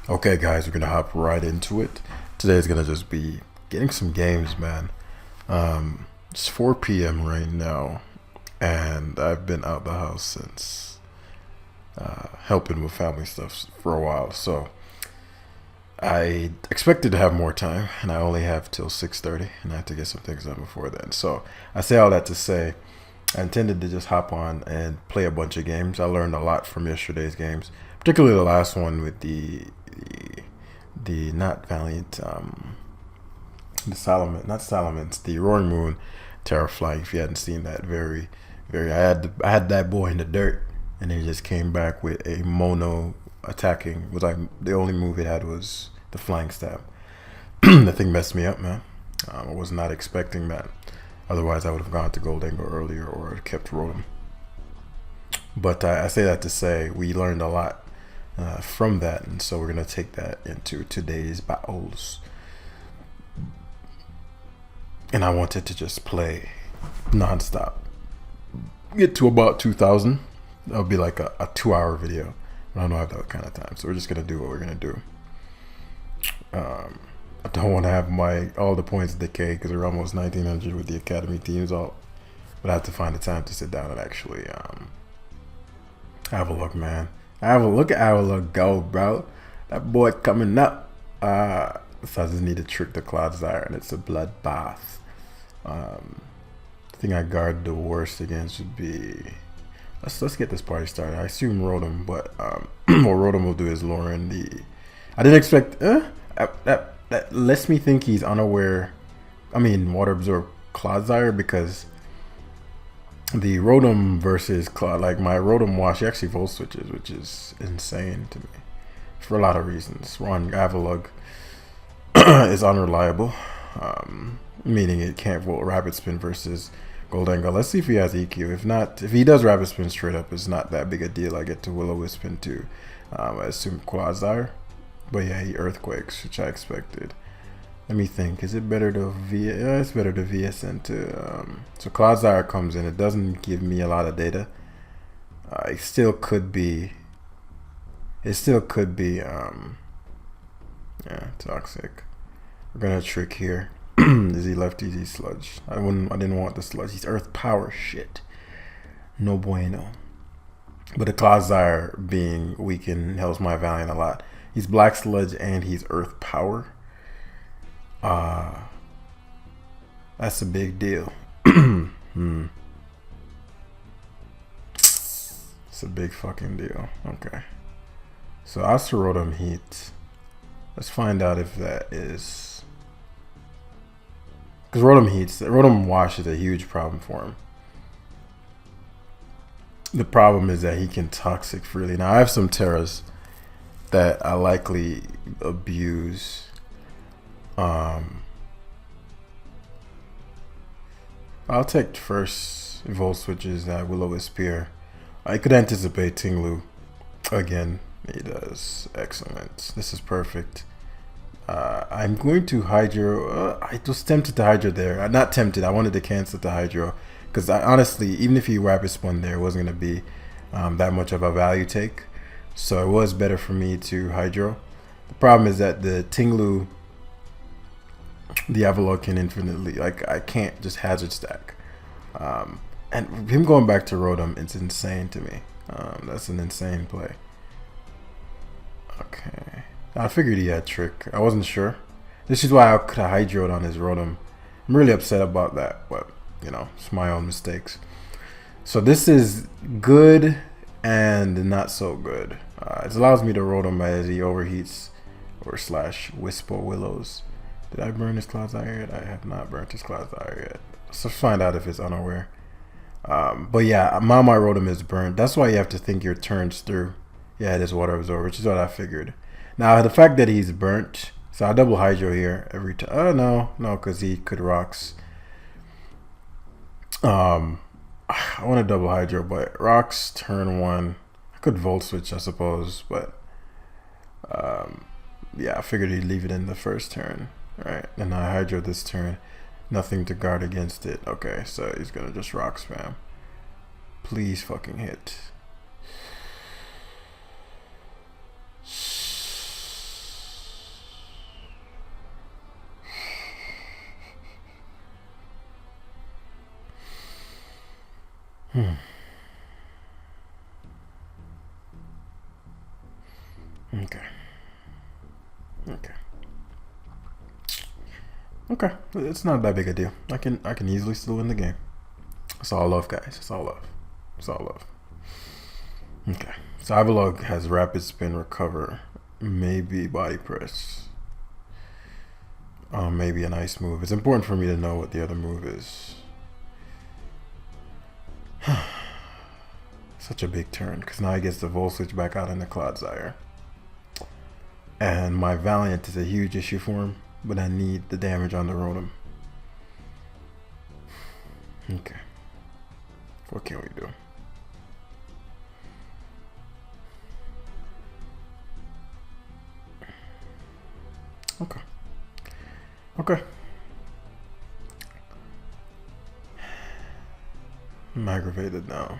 Okay, guys, we're gonna hop right into it. Today is gonna just be getting some games, man. It's 4 p.m. right now, and I've been out the house since helping with family stuff for a while. So I expected to have more time, and I only have till 6:30, and I have to get some things done before then. So I say all that to say, I intended to just hop on and play a bunch of games. I learned a lot from yesterday's games, particularly the last one with the not Valiant, the Solomon, not Solomon's, the Roaring Moon, Terrafly. If you hadn't seen that, I had that boy in the dirt, and he just came back with a mono attacking. It was like the only move it had was the flying stab. The thing messed me up, man. I was not expecting that. Otherwise, I would have gone to Gold Angle earlier or kept Rotom. But I say that to say we learned a lot from that, and so we're gonna take that into today's battles. And I wanted to just play nonstop, get to about 2,000. That'll be like a 2-hour video. I don't have that kind of time, so we're just gonna do what we're gonna do. I don't want to have all the points decay because we're almost 1,900 with the academy teams all. But I have to find the time to sit down and actually have a look, man. Have a look at Avalok go, bro. That boy coming up. So I just need to trick the Clodsire, and it's a bloodbath. The thing I guard the worst against would be. Let's get this party started. I assume Rotom, but what Rotom will do is lure in the. I didn't expect. That lets me think he's unaware. I mean, Water Absorb Clodsire, because the Rotom versus Cloud, like my Rotom Wash, he actually Volt Switches, which is insane to me for a lot of reasons. One, Avalug is unreliable, meaning it can't Volt Rapid Spin versus Goldengo. Let's see if he has EQ. If not, if he does Rapid Spin straight up, it's not that big a deal. I get to Will-O-Wisp into, I assume Clodsire. But yeah, he Earthquakes, which I expected. Let me think. Is it better to VS? Yeah, it's better to VS into. So Clodsire comes in. It doesn't give me a lot of data. It still could be. Yeah, toxic. We're gonna trick here. Is he left easy sludge? I didn't want the sludge. He's Earth Power shit. No bueno. But the Clodsire being weakened helps my Valiant a lot. He's Black Sludge and he's Earth Power. That's a big deal. It's a big fucking deal. Okay. So Rotom Heat. Let's find out if that is. Because Rotom Wash is a huge problem for him. The problem is that he can Toxic freely. Now I have some Terras that I likely abuse. I'll take first Volt Switches that Will-O-Wisp here. I could anticipate Tinglu. Again, he does. Excellent. This is perfect. I'm going to Hydro. I was tempted to Hydro there. Not tempted. I wanted to cancel the Hydro. Because honestly, even if he Rapid Spun there, it wasn't going to be that much of a value take. So it was better for me to Hydro. The problem is that the Tinglu, the Avalok can infinitely, like, I can't just hazard stack. And him going back to Rotom, it's insane to me. That's an insane play. Okay. I figured he had Trick. I wasn't sure. This is why I could have Hydroed on his Rotom. I'm really upset about that, but, you know, it's my own mistakes. So this is good and not so good. It allows me to Rotom as he overheats or / Wisp or Willows. Did I burn his Clodsire yet? I have not burnt his Clodsire yet. So find out if it's unaware. But yeah, my Rotom is burnt. That's why you have to think your turns through. Yeah, it is Water Absorb, which is what I figured. Now the fact that he's burnt, so I double Hydro here every time. No, because he could Rocks. I want to double Hydro, but Rocks turn 1. I could Volt Switch, I suppose, but yeah, I figured he'd leave it in the first turn, right? And I Hydro this turn, nothing to guard against it. Okay, so he's gonna just Rock Spam. Please fucking hit. Okay. Okay. Okay. It's not that big a deal. I can easily still win the game. It's all love, guys. It's all love. It's all love. Okay. So Avalog has rapid spin, recover, maybe body press. Maybe a nice move. It's important for me to know what the other move is. Such a big turn, because now he gets the Volt Switch back out in the Clodsire. And my Valiant is a huge issue for him, but I need the damage on the Rotom. Okay. What can we do? Okay. Okay. I'm aggravated now.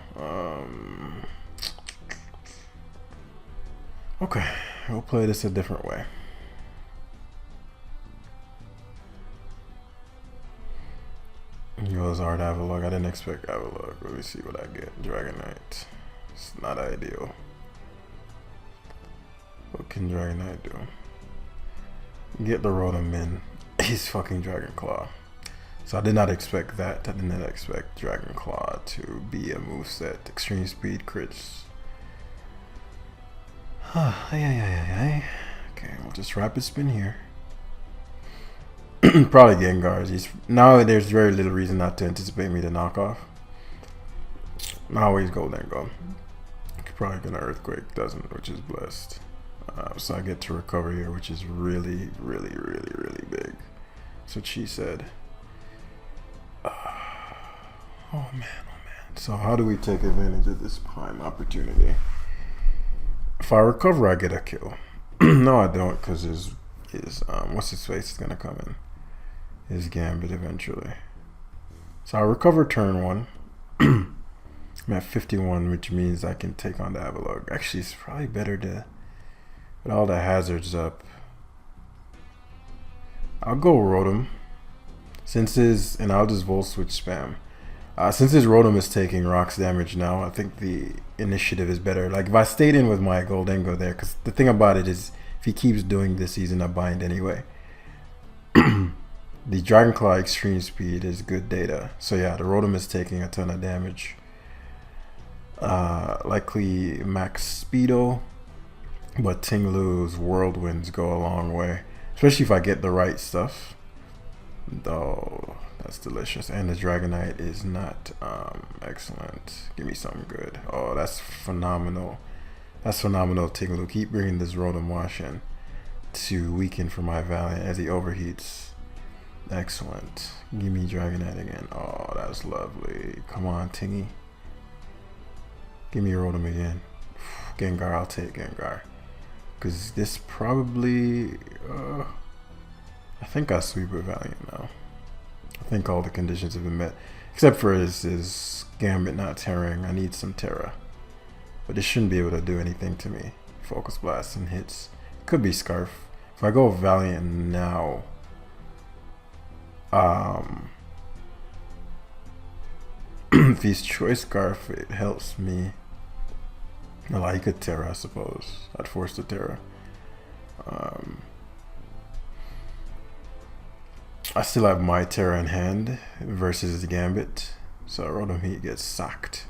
Okay, we'll play this a different way. Goes hard Avalog. I didn't expect Avalog. Let me see what I get. Dragonite. It's not ideal. What can Dragonite do? Get the Rotom in. He's fucking Dragon Claw. So I did not expect that. I did not expect Dragon Claw to be a moveset. Extreme speed crits. Okay, we'll just rapid spin here. Probably Gengar's. Now there's very little reason not to anticipate me to knock off. I always go then go. Probably gonna Earthquake, doesn't, which is blessed. So I get to recover here, which is really big. That's what she said. Oh man. So how do we take advantage of this prime opportunity? If I recover, I get a kill. No, I don't, because his what's his face is gonna come in. His Gambit eventually. So I recover turn 1. I'm at 51, which means I can take on the Avalog. Actually, it's probably better to put all the hazards up. I'll go Rotom. And I'll just Volt Switch spam. Since his Rotom is taking rocks damage now, I think the initiative is better. Like if I stayed in with my Goldengo there, because the thing about it is, if he keeps doing this, he's in a bind anyway. The Dragon Claw extreme speed is good data. So yeah, the Rotom is taking a ton of damage. Likely max Speedo, but Tinglu's Whirlwinds go a long way, especially if I get the right stuff. Oh, that's delicious. And the Dragonite is not excellent. Give me something good. Oh, that's phenomenal. That's phenomenal, Tinglu. Keep bringing this Rotom Wash in to weaken for my Valiant as he overheats. Excellent. Give me Dragonite again. Oh, that's lovely. Come on, Tingy. Give me Rotom again. Gengar, I'll take Gengar. Because this probably... I think I sweep with Valiant now. I think all the conditions have been met. Except for his Gambit not tearing. I need some Terra. But this shouldn't be able to do anything to me. Focus Blast and hits. Could be Scarf. If I go Valiant now... if he's Choice Scarf, it helps me. Well, I could Terra, I suppose. I'd force the Terra. I still have my Terra in hand versus the Gambit. So Rotom Heat gets sacked.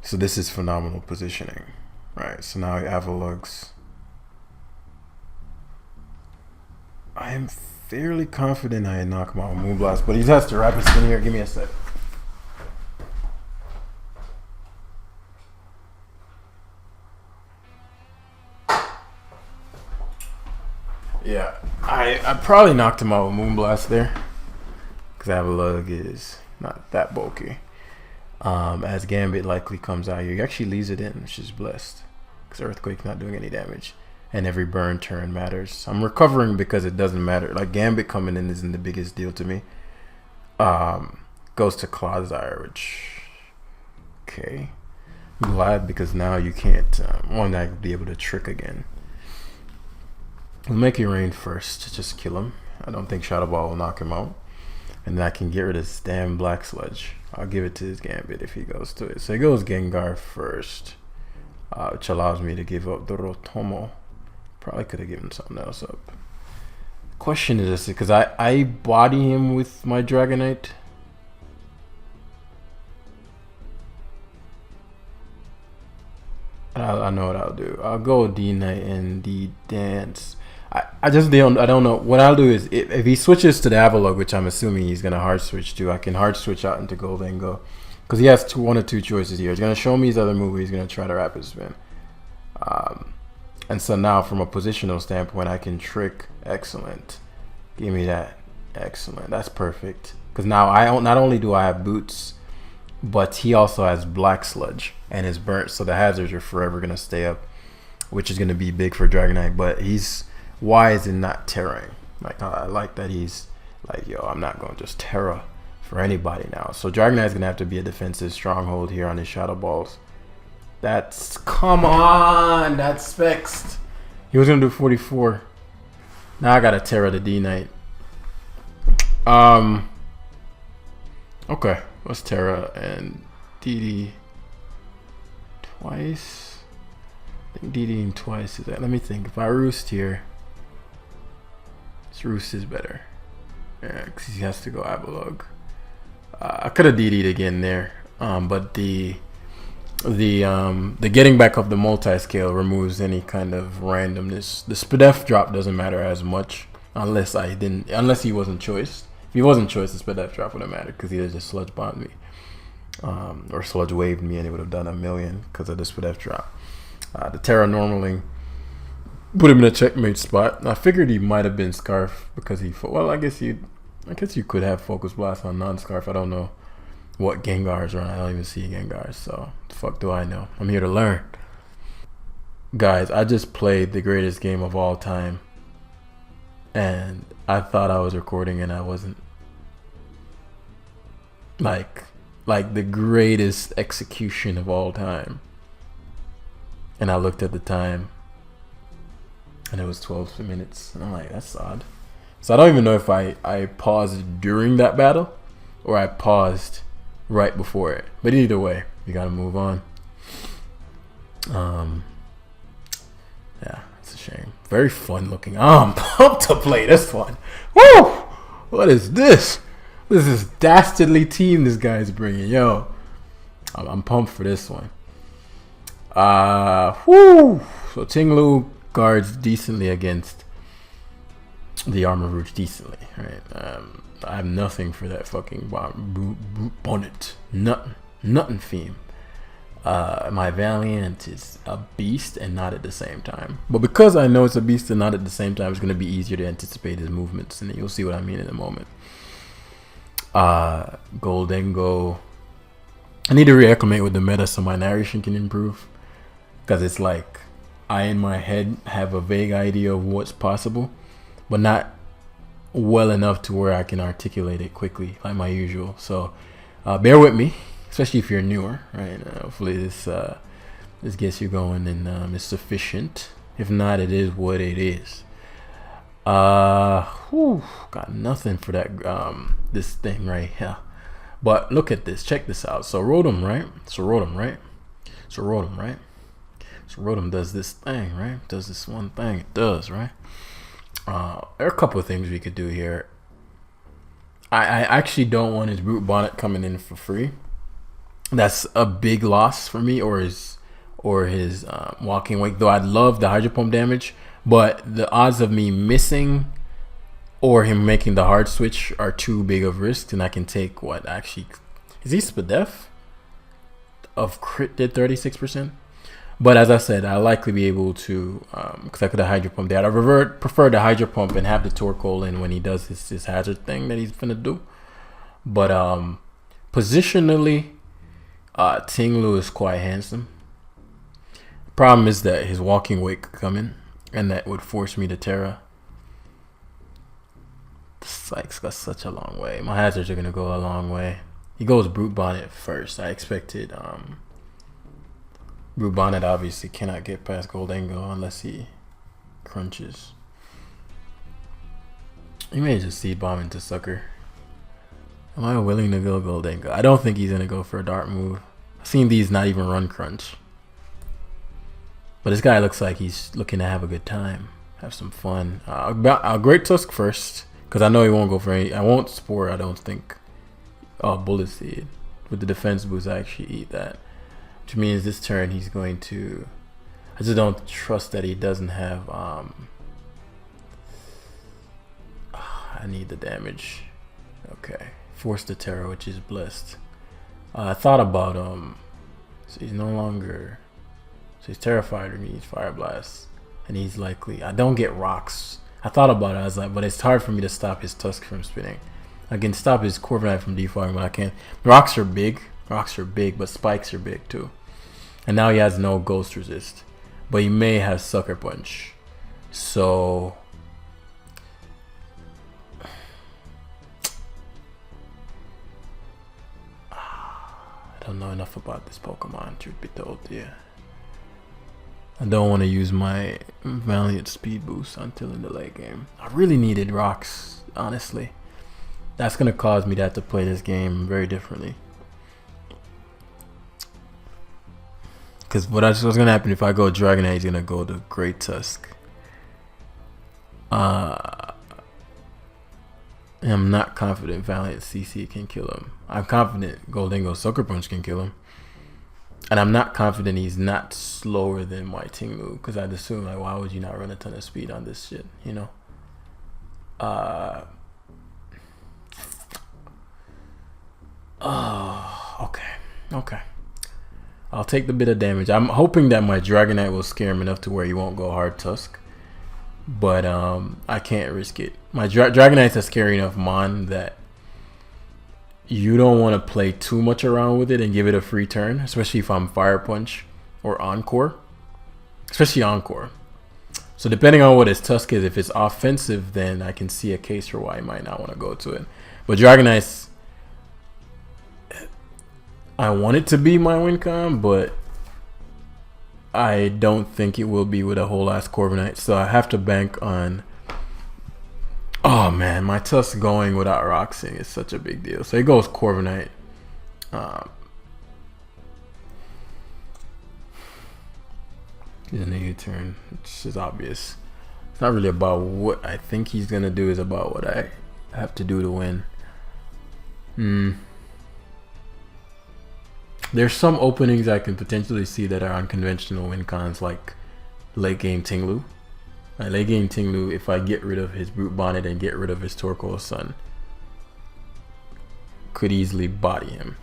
So this is phenomenal positioning. Right, so now Avalug's. I am fairly confident I knock him out with Moonblast, but he has to rapid spin here. Give me a sec. Yeah, I probably knocked him out with Moonblast there, because Avalug is not that bulky. As Gambit likely comes out here, he actually leaves it in, which is blessed, because Earthquake's not doing any damage, and every burn turn matters. I'm recovering because it doesn't matter. Like Gambit coming in isn't the biggest deal to me. Goes to Clodsire, which okay, I'm glad, because now you can't not be able to trick again. We'll make it rain first to just kill him. I don't think Shadow Ball will knock him out. And then I can get rid of this damn Black Sludge. I'll give it to his Gambit if he goes to it. So he goes Gengar first, which allows me to give up the Rotomo. Probably could have given something else up. Question is this, because I body him with my Dragonite. I know what I'll do. I'll go D-Knight and D-Dance. I don't know. What I'll do is, if he switches to the Avalugg, which I'm assuming he's going to hard switch to, I can hard switch out into Goldengo. Because he has one or two choices here. He's going to show me his other move. He's going to try to Rapid Spin. And so now, from a positional standpoint, I can trick. Excellent. Give me that. Excellent. That's perfect. Because now, not only do I have Boots, but he also has Black Sludge and is burnt. So the hazards are forever going to stay up, which is going to be big for Dragonite. But he's wise in not terraing. Like, I like that he's like, yo, I'm not going to just terra for anybody now. So Dragonite's going to have to be a defensive stronghold here on his Shadow Balls. Come on, that's fixed. He was going to do 44. Now I got to terra the D-Knight. Okay, let's terra and DD twice. I think DDing twice is that. Let me think. If I roost here, this roost is better. Yeah, because he has to go Avalugg. I could have DD'd again there, but the getting back of the multi-scale removes any kind of randomness. The Spadef drop doesn't matter as much unless he wasn't choiced. If he wasn't choiced, the Spadef drop wouldn't matter because he just sludge bombed me, or sludge waved me, and it would have done 1,000,000 because of the Spadef drop. The Terra normally put him in a checkmate spot. I figured he might have been Scarf because I guess you could have Focus Blast on non-Scarf. I don't know what Gengars are on. I don't even see Gengars, so the fuck do I know? I'm here to learn. Guys, I just played the greatest game of all time, and I thought I was recording and I wasn't. Like the greatest execution of all time. And I looked at the time and it was 12 minutes. And I'm like, that's odd. So I don't even know if I paused during that battle or I paused right before it. But either way, we gotta move on. Yeah, it's a shame. Very fun looking. I'm pumped to play this one. Woo! What is this? This is dastardly team this guy's bringing. Yo, I'm pumped for this one. Whoo! So Tinglu guards decently against the Armor Rouge decently, right? I have nothing for that fucking bonnet. Nothing theme. My Valiant is a beast and not at the same time. But because I know it's a beast and not at the same time, it's going to be easier to anticipate his movements, and you'll see what I mean in a moment. Goldengo. I need to reacclimate with the meta so my narration can improve. Because it's like I in my head have a vague idea of what's possible, but not well enough to where I can articulate it quickly like my usual. So bear with me, especially if you're newer, right? Hopefully this gets you going and is sufficient. If not, it is what it is. Got nothing for that this thing right here. But look at this. Check this out. So Rotom, right? So Rotom does this thing, right? Does this one thing. It does, right? There are a couple of things we could do here. I actually don't want his Brute Bonnet coming in for free. That's a big loss for me, or his Walking Wake. Though I'd love the Hydro Pump damage, but the odds of me missing or him making the hard switch are too big of risks, and I can take what actually is he Spadef of crit did 36%. But as I said, I'll likely be able to because I could have Hydro Pump that. I prefer the Hydro Pump and have the Torkoal in when he does his hazard thing that he's gonna do. But positionally, Tinglu is quite handsome. Problem is that his Walking Wake coming, and that would force me to Terra. Sykes got such a long way. My hazards are gonna go a long way. He goes Brute Bonnet first. I expected Brute Bonnet obviously cannot get past Goldengo unless he crunches. He may just Seed Bomb into Sucker. Am I willing to go Goldengo? I don't think he's going to go for a dart move. I've seen these not even run crunch. But this guy looks like he's looking to have a good time. Have some fun. I'll Great Tusk first. Because I know he won't go for any. I won't Spore, I don't think. Oh, Bullet Seed. With the defense boost, I actually eat that. Which means this turn he's going to... I just don't trust that he doesn't have... I need the damage. Okay. Force the Terror, which is blessed. I thought about... So he's no longer... So he's terrified when he needs Fire Blast. And he's likely... I don't get rocks. I thought about it. I was like, but it's hard for me to stop his Tusk from spinning. I can stop his Corviknight from defogging, but I can't. Rocks are big. Rocks are big, but spikes are big too. And now he has no Ghost Resist. But he may have Sucker Punch. So... I don't know enough about this Pokemon, truth be told, yeah. I don't want to use my Valiant Speed Boost until in the late game. I really needed rocks, honestly. That's going to cause me to have to play this game very differently. Because what's going to happen if I go Dragonite, he's going to go to Great Tusk. I'm not confident Valiant CC can kill him. I'm confident Goldengo Sucker Punch can kill him. And I'm not confident he's not slower than my Tinglu, because I'd assume, like, why would you not run a ton of speed on this shit, you know? Okay. I'll take the bit of damage. I'm hoping that my Dragonite will scare him enough to where he won't go hard Tusk. But I can't risk it. My Dragonite's a scary enough mon that you don't want to play too much around with it and give it a free turn, especially if I'm Fire Punch or Encore. Especially Encore. So depending on what his Tusk is, if it's offensive, then I can see a case for why he might not want to go to it. But Dragonite's... I want it to be my win con, but I don't think it will be with a whole ass Corviknight. So I have to bank on... Oh man, my Tusk going without Roxing is such a big deal. So it goes Corviknight. He's a negative turn, which is obvious. It's not really about what I think he's gonna do, it's about what I have to do to win. There's some openings I can potentially see that are unconventional win cons, like late game Tinglu. Late game Tinglu, if I get rid of his Brute Bonnet and get rid of his Torkoal Sun, could easily body him.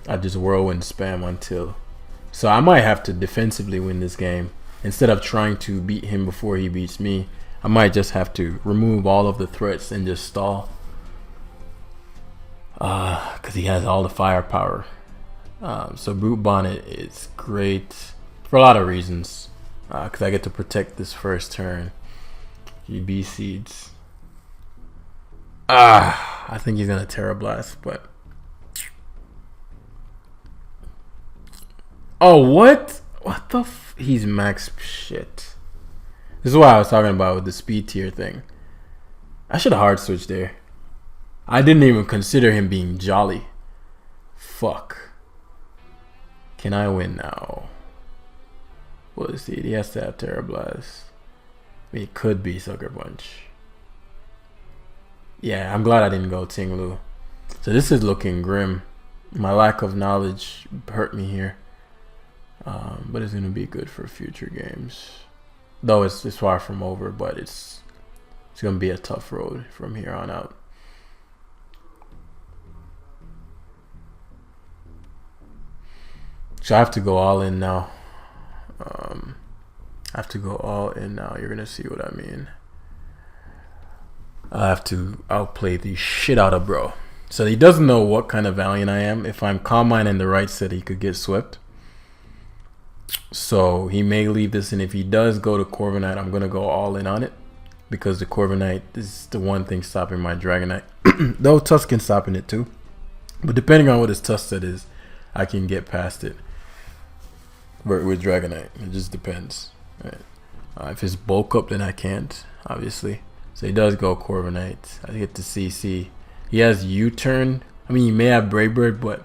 I just whirlwind spam until... So I might have to defensively win this game. Instead of trying to beat him before he beats me, I might just have to remove all of the threats and just stall. Because he has all the firepower. So Brute Bonnet is great for a lot of reasons. Because I get to protect this first turn. GB Seeds. I think he's going to Terra Blast, but... Oh, what? What the f... He's max shit. This is what I was talking about with the speed tier thing. I should have hard switched there. I didn't even consider him being jolly. Fuck. Can I win now? What is he? He has to have Terra Blast. I mean, it could be Sucker Punch. Yeah, I'm glad I didn't go Tinglu. So this is looking grim. My lack of knowledge hurt me here. But it's going to be good for future games. Though it's far from over, but it's going to be a tough road from here on out. So I have to go all in now. I have to go all in now. You're going to see what I mean. I have to outplay the shit out of bro. So he doesn't know what kind of Valiant I am. If I'm Calm Mind in the right set, he could get swept. So he may leave this, and if he does go to Corviknight, I'm going to go all in on it. Because the Corviknight is the one thing stopping my Dragonite. Though Tusk can stopping it too. But depending on what his Tusk set is, I can get past it. With Dragonite, it just depends. Right. If it's bulk up, then I can't, obviously. So he does go Corviknight. I get to CC. He has U-turn. I mean, he may have Brave Bird, but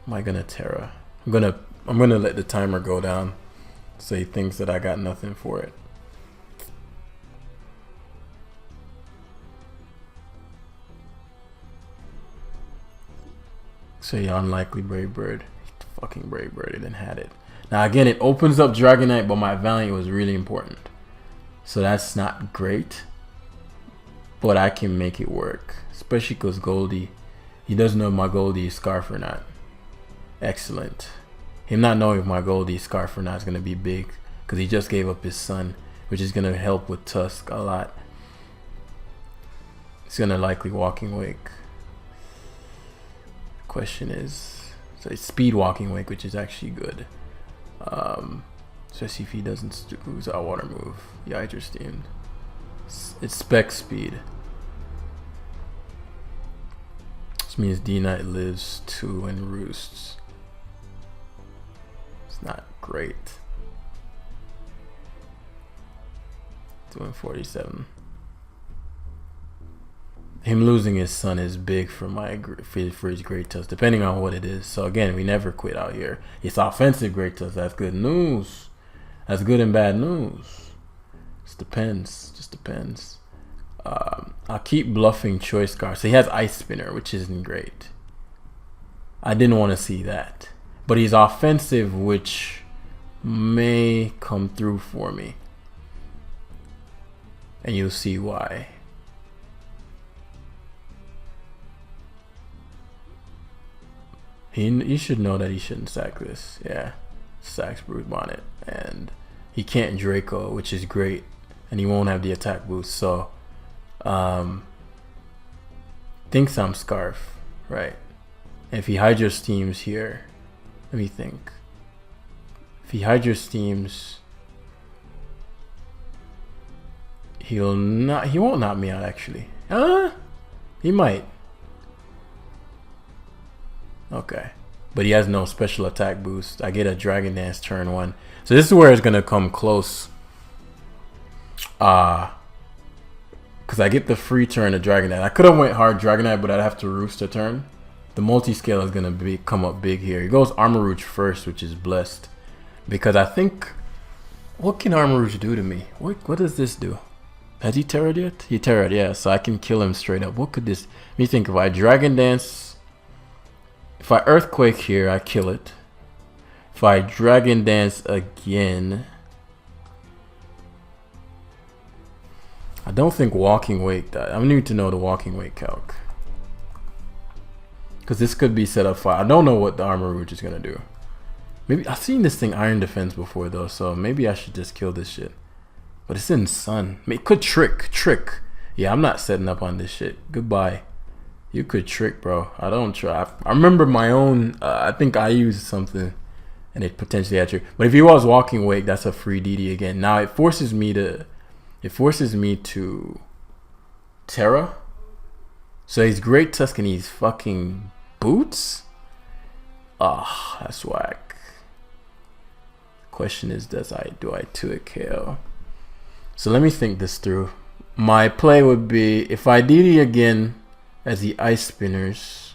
am I gonna Terra? I'm gonna let the timer go down, so he thinks that I got nothing for it. So yeah, unlikely Brave Bird. Fucking Brave Bird, it didn't had it. Now again, it opens up Dragonite, but my Valiant was really important. So that's not great. But I can make it work. Especially because Goldie, he doesn't know if my Goldie is Scarf or not. Excellent. Him not knowing if my Goldie is Scarf or not is going to be big. Because he just gave up his son, which is going to help with Tusk a lot. It's going to likely Walking Wake. Question is, so it's speed Walking Wake, which is actually good. Especially if he doesn't use our water move. Yeah, Hydrosteam. It's spec speed. This means D-Knight lives 2 and roosts. It's not great. Doing 47. Him losing his son is big for his Great Tusk, depending on what it is. So again, we never quit out here. It's offensive Great Tusk. That's good news. That's good and bad news. Just depends. Just depends. I'll keep bluffing Choice Scarf. So he has Ice Spinner, which isn't great. I didn't want to see that. But he's offensive, which may come through for me. And you'll see why. He should know that he shouldn't sack this. Yeah. Sacks Brood Bonnet. And he can't Draco, which is great. And he won't have the attack boost. So, thinks I'm Scarf. Right. And if he Hydro Steams here, let me think. If he Hydro Steams, he won't knock me out actually. He might. Okay. But he has no special attack boost. I get a Dragon Dance turn 1. So this is where it's gonna come close. Because I get the free turn of Dragon Dance. I could have went hard Dragonite, but I'd have to roost a turn. The multi-scale is gonna come up big here. He goes Armor Rouge first, which is blessed. Because I think, what can Armor Rouge do to me? What does this do? Has he terrored yet? He terrored, yeah. So I can kill him straight up. What could this? Let me think. If I Dragon Dance. If I Earthquake here, I kill it. If I Dragon Dance again, I don't think Walking Wake died. I need to know the Walking Wake calc. Because this could be set up for. I don't know what the Armor Rouge is going to do. Maybe I've seen this thing Iron Defense before though, so maybe I should just kill this shit. But it's in Sun. It could trick. Yeah, I'm not setting up on this shit. Goodbye. You could trick, bro. I don't try. I remember my own. I think I used something, and it potentially had trick. But if he was Walking Wake, that's a free DD again. Now it forces me to. Terra. So he's Great Tusk and he's fucking Boots. Ah, that's whack. Question is, do I 2 KO? So let me think this through. My play would be if I DD again. As the Ice Spinners,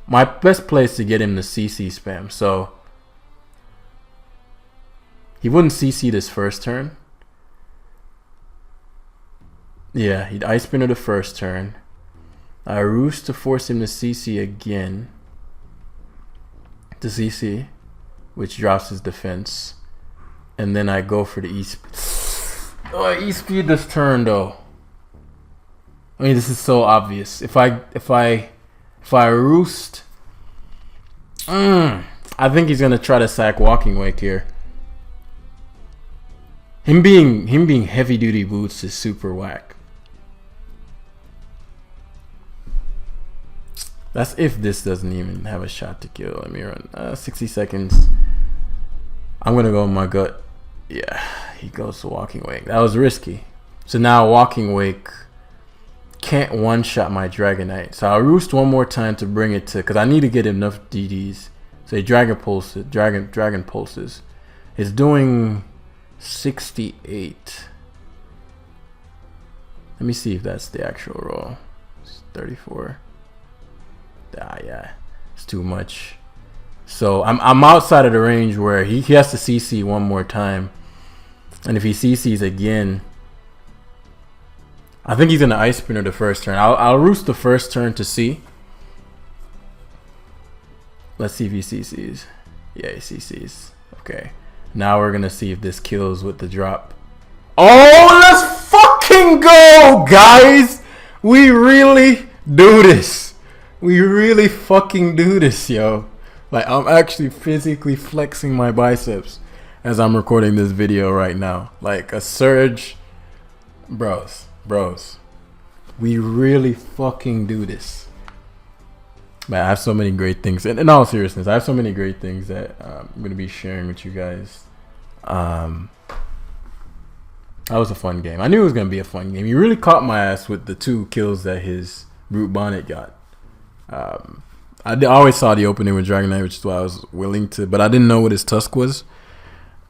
my best play is to get him to CC spam. So he wouldn't CC this first turn. Yeah, he'd Ice Spinner the first turn. I Roost to force him to CC again. To CC, which drops his defense, and then I go for the E-Speed. Oh, I E-Speed this turn though. I mean, this is so obvious. If I Roost, I think he's gonna try to sack Walking Wake here. Him being heavy duty boots is super whack. That's if this doesn't even have a shot to kill. Let me run 60 seconds. I'm gonna go with my gut. Yeah, he goes to Walking Wake. That was risky. So now Walking Wake can't one-shot my Dragonite. So I'll Roost one more time to bring it to, because I need to get enough DDs. So he Dragon Pulses. It's doing 68. Let me see if that's the actual roll. It's 34. Yeah, it's too much. So I'm outside of the range where he has to CC one more time, and if he CCs again, I think he's gonna ice spinner the first turn. I'll roost the first turn to see. Let's see if he CCs. Yeah, he CCs. Okay. Now we're gonna see if this kills with the drop. Oh, let's fucking go, guys! We really do this. We really fucking do this, yo. Like, I'm actually physically flexing my biceps as I'm recording this video right now. Like a surge. Bros. We really fucking do this. Man, I have so many great things. And in all seriousness, I have so many great things that I'm going to be sharing with you guys. That was a fun game. I knew it was going to be a fun game. He really caught my ass with the 2 kills that his Brute Bonnet got. I always saw the opening with Dragon Knight, which is why I was willing to. But I didn't know what his Tusk was.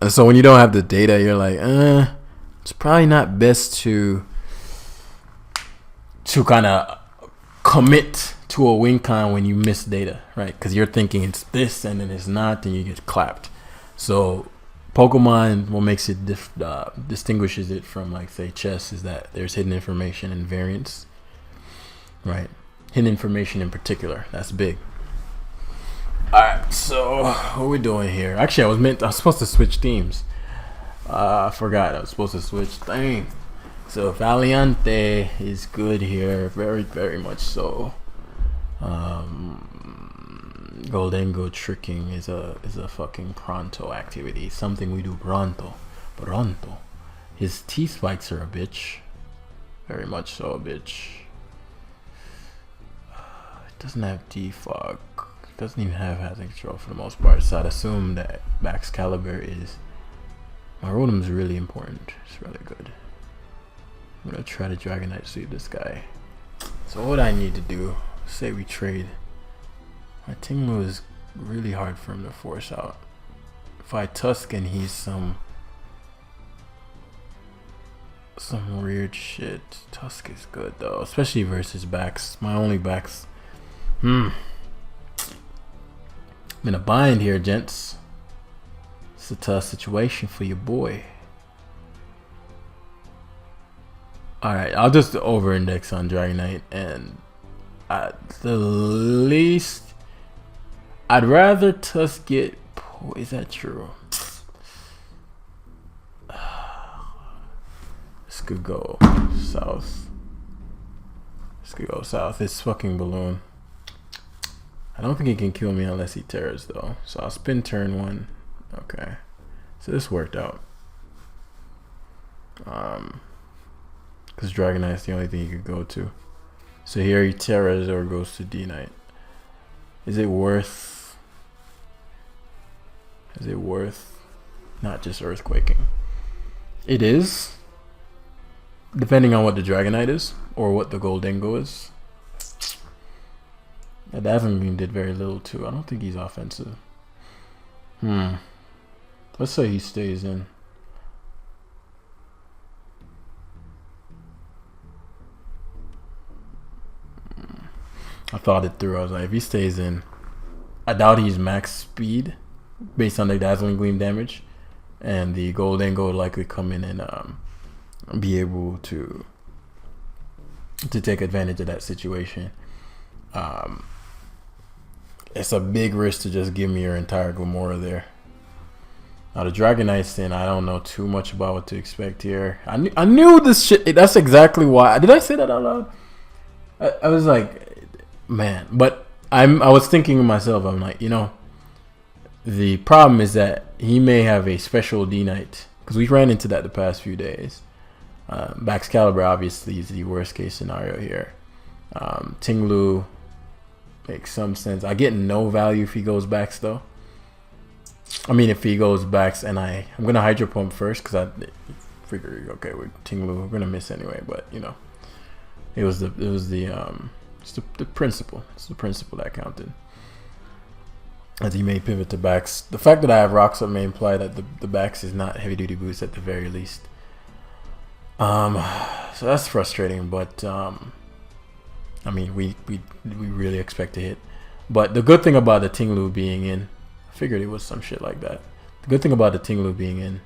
And so when you don't have the data, you're like, it's probably not best to kind of commit to a win con when you miss data, right? Because you're thinking it's this and then it's not, and you get clapped. So Pokemon, what makes it distinguishes it from, like, say, chess, is that there's hidden information and variance, right? Hidden information in particular, that's big. All right, so what are we doing here? Actually, I was supposed to switch teams. I forgot I was supposed to switch. Dang. So Valiante is good here, very, very much so. Goldengo tricking is a fucking pronto activity, something we do pronto. His T-spikes are a bitch, very much so a bitch. It doesn't have defog, it doesn't even have hazard control for the most part, so I'd assume that Max Caliber is, my Rotom is really important, it's really good. I'm gonna try to Dragonite sweep this guy. So what I need to do, say we trade. My Tinglu is really hard for him to force out. If I Tusk and he's some weird shit, Tusk is good though, especially versus backs. My only backs. I'm in a bind here, gents. It's a tough situation for your boy. Alright, I'll just over-index on Dragonite, and at the least, I'd rather Tusk get... Is that true? This could go south. It's fucking Balloon. I don't think he can kill me unless he tears, though. So I'll spin turn 1. Okay. So this worked out. Because Dragonite's the only thing he could go to. So here he terras or goes to D-Knight. Is it worth not just earthquaking? It is, depending on what the Dragonite is or what the Goldengo is. That Dazzling did very little too. I don't think he's offensive. Let's say he stays in. I thought it through. I was like, if he stays in, I doubt he's max speed based on the Dazzling Gleam damage, and the Goldengo would likely come in and be able to take advantage of that situation. It's a big risk to just give me your entire Gomorrah there. Now the Dragonite's in, I don't know too much about what to expect here. I knew this shit. That's exactly why. Did I say that out loud? I was like, man. But I was thinking to myself, I'm like, you know, the problem is that he may have a special D-Knight, because we ran into that the past few days. Max Caliber obviously is the worst case scenario here. Tinglu makes some sense. I get no value if he goes backs though. I mean, if he goes backs, and I'm gonna Hydro Pump first, because I figure, okay, with Tinglu we're gonna miss anyway. But you know, it's the principle. It's the principle that counted. As he may pivot to backs. The fact that I have rocks up may imply that the backs is not heavy duty boost at the very least. Um, so that's frustrating, but I mean, we really expect to hit. But the good thing about the Tinglu being in, I figured it was some shit like that. The good thing about the Tinglu being in,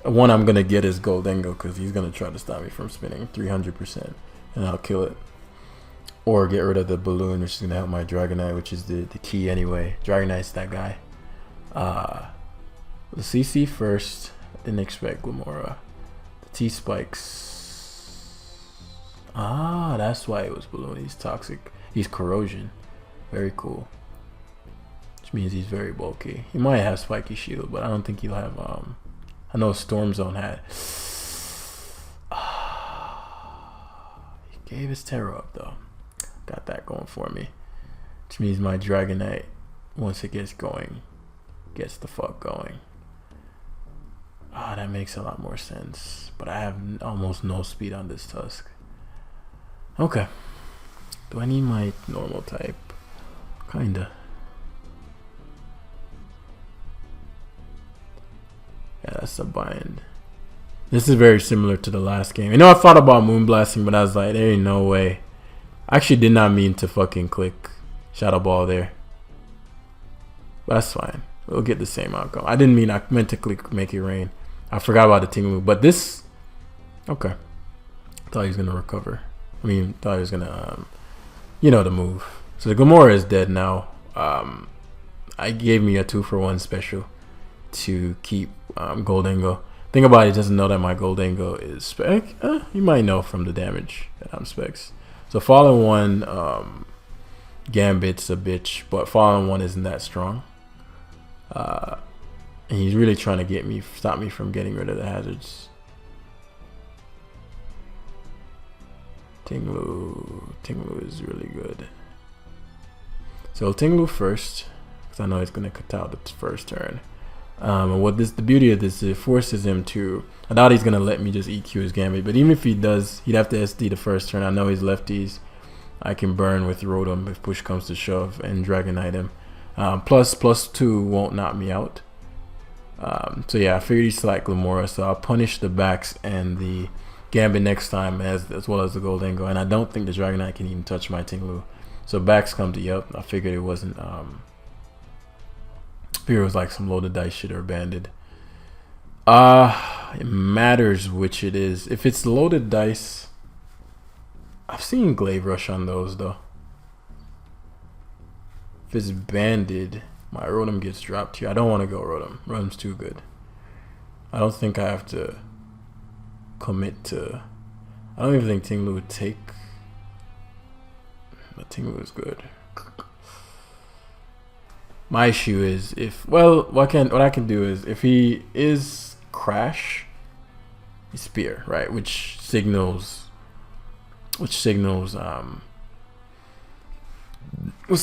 one I'm gonna get is Goldengo because he's gonna try to stop me from spinning 300%, and I'll kill it. Or get rid of the balloon, which is gonna help my Dragonite, which is the key anyway. Dragonite's that guy. The CC first. Didn't expect Glamora. The T spikes. That's why it was balloon. He's toxic. He's corrosion. Very cool. Which means he's very bulky. He might have spiky shield, but I don't think he'll have I know Storm Zone had. He gave his terror up though. Got that going for me. Which means my Dragonite, once it gets going, gets the fuck going. That makes a lot more sense. But I have almost no speed on this Tusk. Okay. Do I need my normal type? Kinda. Yeah, that's a bind. This is very similar to the last game. You know, I thought about Moonblasting, but I was like, there ain't no way. I actually did not mean to fucking click Shadow Ball there. But that's fine. We'll get the same outcome. I meant to click Make It Rain. I forgot about the Tinglu. But this... Okay. Thought he was going to recover. I mean, thought he was going to... you know the move. So the Gamora is dead now. I gave me a 2-for-1 special to keep Goldengo. Thing about it, doesn't know that my Goldengo is spec. You might know from the damage that I'm specs. So Fallen 1, Gambit's a bitch, but Fallen 1 isn't that strong. And he's really trying to stop me from getting rid of the hazards. Tinglu is really good. So Tinglu first, because I know he's gonna cut out the first turn. And the beauty of this is it forces him to. I doubt he's gonna let me just EQ his Gambit, but even if he does, he'd have to SD the first turn. I know he's lefties. I can burn with Rotom if push comes to shove and Dragonite him. +2 won't knock me out. So yeah, I figured he's like Glamora, so I'll punish the backs and the Gambit next time as well as the Goldengo, and I don't think the Dragonite can even touch my Tinglu. So backs come to Yup. I figured it wasn't figured it was like some loaded dice shit or banded. It matters which it is. If it's loaded dice, I've seen Glaive Rush on those though. If it's banded, my Rotom gets dropped here. I don't want to go Rotom. Rotom's too good. I don't think I have to commit to... I don't even think Tinglu would take... But Tinglu is good. My issue is if... Well, what I can do is if he is Crash, he's Spear, right? Which signals... what's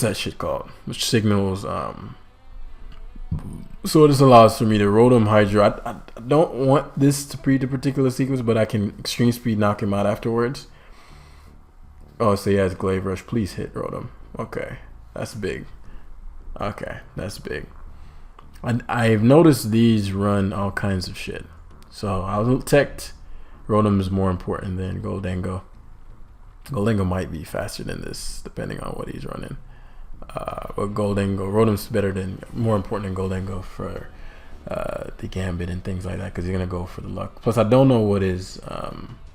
that shit called? Which signals so this allows for me to Rotom Hydro. I don't want this to be the particular sequence, but I can extreme speed knock him out afterwards. Oh, so he has Glaive Rush. Please hit Rotom. Okay, that's big. Okay, that's big. I've noticed these run all kinds of shit. So I'll detect Rotom is more important than Goldengo. Goldengo might be faster than this, depending on what he's running. But Rotom's more important than Goldengo for the Gambit and things like that, because you're gonna go for the luck. Plus, I don't know what is.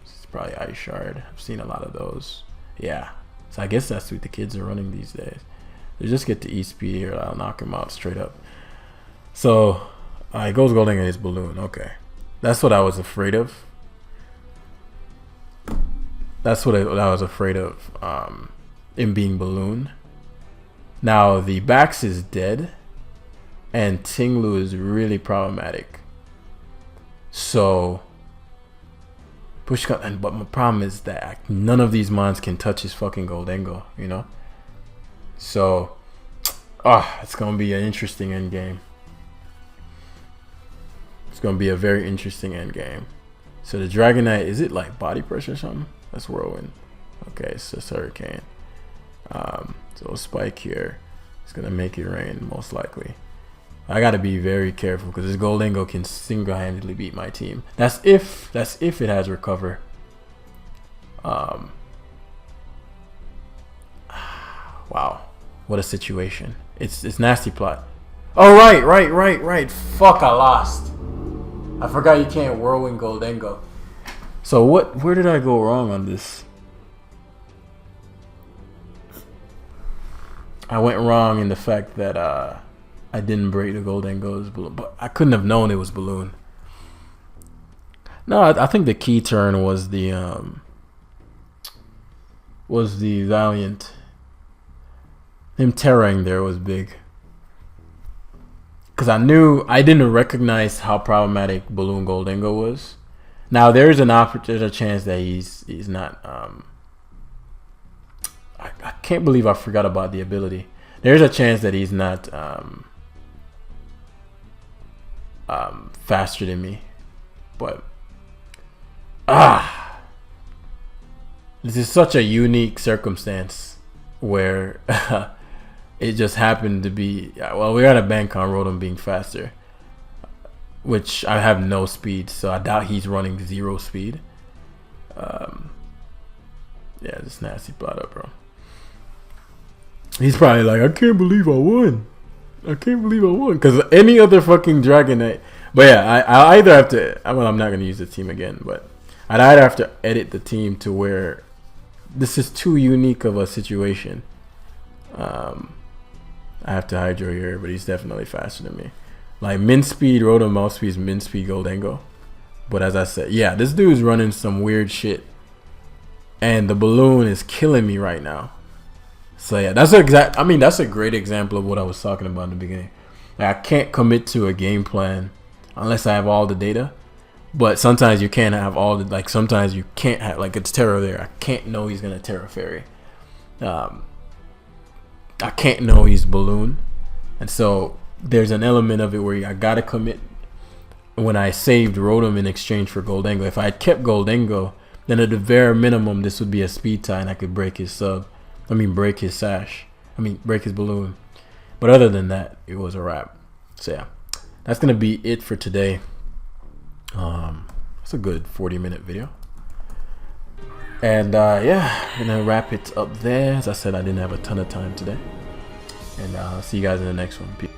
It's probably Ice Shard. I've seen a lot of those. Yeah, so I guess that's what the kids are running these days. They just get to E-Speed or I'll knock him out straight up. So it goes Goldengo in his balloon. Okay, that's what I was afraid of. That's what I was afraid of, him being balloon. Now the Bax is dead, and Tinglu is really problematic. So push cut, but my problem is that none of these mons can touch his fucking Goldengo, you know. So, it's gonna be an interesting end game. It's gonna be a very interesting end game. So the Dragonite, is it like body pressure or something? That's Whirlwind. Okay, so it's Hurricane. So a spike here. It's gonna make it rain most likely. I gotta be very careful because this Goldengo can single-handedly beat my team. That's if it has recover. Wow, what a situation. It's nasty plot. Oh right. Fuck, I lost. I forgot you can't whirlwind Goldengo. So where did I go wrong on this? I went wrong in the fact that I didn't break the Goldengo's balloon, but I couldn't have known it was balloon. No, I think the key turn was the Valiant. Him terroring there was big. Because I didn't recognize how problematic Balloon Goldengo was. Now there's a chance that he's not. I can't believe I forgot about the ability. There's a chance that he's not faster than me, but this is such a unique circumstance where it just happened to be. Well, we got a bank on Rotom being faster, which I have no speed, so I doubt he's running 0 speed. Yeah, this nasty plot up, bro. He's probably like, I can't believe I won. Because any other fucking Dragonite. But yeah, I either have to. Well, I'm not going to use the team again, but I'd either have to edit the team to where this is too unique of a situation. I have to Hydro here, but he's definitely faster than me. Like min speed, Rotom, mouse speed is min speed Goldengo. But as I said, yeah, this dude's running some weird shit. And the balloon is killing me right now. So yeah, that's a great example of what I was talking about in the beginning. Like, I can't commit to a game plan unless I have all the data. But sometimes you can't have all the, like, sometimes you can't have, like, it's Terra there. I can't know he's gonna Terra Fairy. I can't know he's Balloon. And so there's an element of it where I gotta commit. When I saved Rotom in exchange for Goldengo, if I had kept Goldengo, then at the very minimum this would be a speed tie and I could break his break his sash. Break his balloon. But other than that, it was a wrap. So yeah, that's gonna be it for today. It's a good 40-minute video. And yeah, I'm gonna wrap it up there. As I said, I didn't have a ton of time today. And I'll see you guys in the next one. Peace.